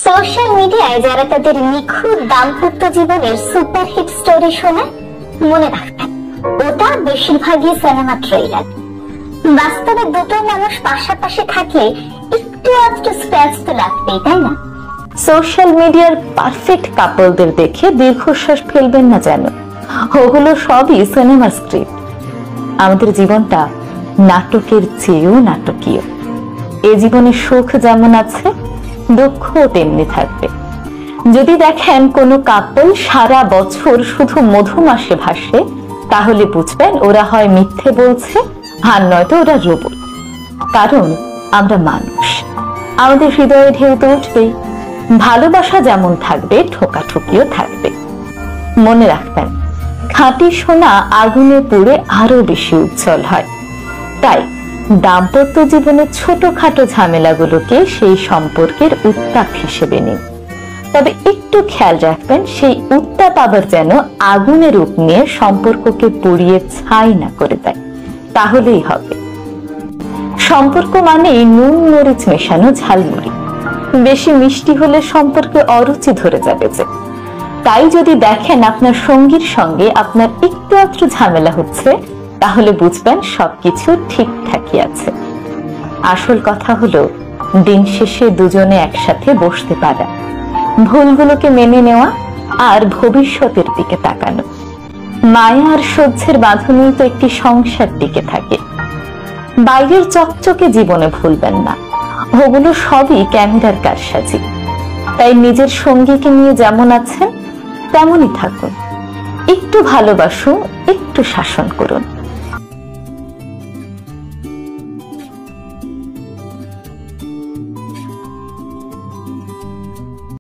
Social মিডিয়ায় যারা তাদের নিখুঁত দাম্পত্য জীবনের সুপারহিট স্টোরি শোনায়, মনে রাখবেন ওটা বেশিরভাগই সিনেমা ট্রেলার। বাস্তবে দুটো মানুষ পাশাপাশি থাকলে একটু আধটু স্ক্র্যাচ তো লাগবেই, তাই না? সোশ্যাল মিডিয়ার পারফেক্ট কাপলদের দেখে দীর্ঘশ্বাস ফেলবেন না যেন, ওগুলো সবই সিনেমার স্ক্রিপ্ট। আমাদের জীবনটা নাটকের চেয়েও নাটকীয়। এ জীবনে সুখ যেমন আছে, দুঃখও তেমনি থাকবে। যদি দেখেন কোনো কাপল সারা বছর শুধু মধুমাসে ভাসে, তাহলে বুঝবেন ওরা হয় মিথ্যে বলছে, আর নয়তো ওরা রোবট। কারণ আমরা মানুষ, আমাদের হৃদয়ে ঢেউ তো উঠবেই। ভালোবাসা যেমন থাকবে, ঠোকাঠুকিও থাকবে। মনে রাখবেন, খাঁটি সোনা আগুনে পুড়ে আরো বেশি উজ্জ্বল হয়। তাই দাম্পত্য জীবনের ছোটখাটো ঝামেলাগুলোকে সেই সম্পর্কের উত্তাপ হিসেবে নিন। তবে একটু খেয়াল রাখবেন, সেই উত্তাপ আবার যেন আগুনের রূপ নিয়ে সম্পর্ককে পুড়িয়ে ছাই না করে দেয়, তাহলেই হবে। সম্পর্ক মানেই নুন মরিচ মেশানো ঝালমুড়ি। বেশি মিষ্টি হলে সম্পর্কে অরুচি ধরে যাবে যে। তাই যদি দেখেন আপনার সঙ্গীর সঙ্গে আপনার একটু আধটু ঝামেলা হচ্ছে, তাহলে বুঝবেন সবকিছু ঠিকঠাকই আছে। আসল কথা হলো দিন শেষে দুজনে একসাথে বসতে পারা, ভুলগুলোকে মেনে নেওয়া আর ভবিষ্যতের দিকে তাকানো। মায়া আর সহ্যের বাঁধনেই তো একটি সংসার টিকে থাকে। বাইরের চকচকে জীবনে ভুলবেন না, ওগুলো সবই ক্যামেরার কারসাজি। তাই নিজের সঙ্গীকে নিয়ে যেমন আছেন তেমনই থাকুন। একটু ভালোবাসুন, একটু শাসন করুন।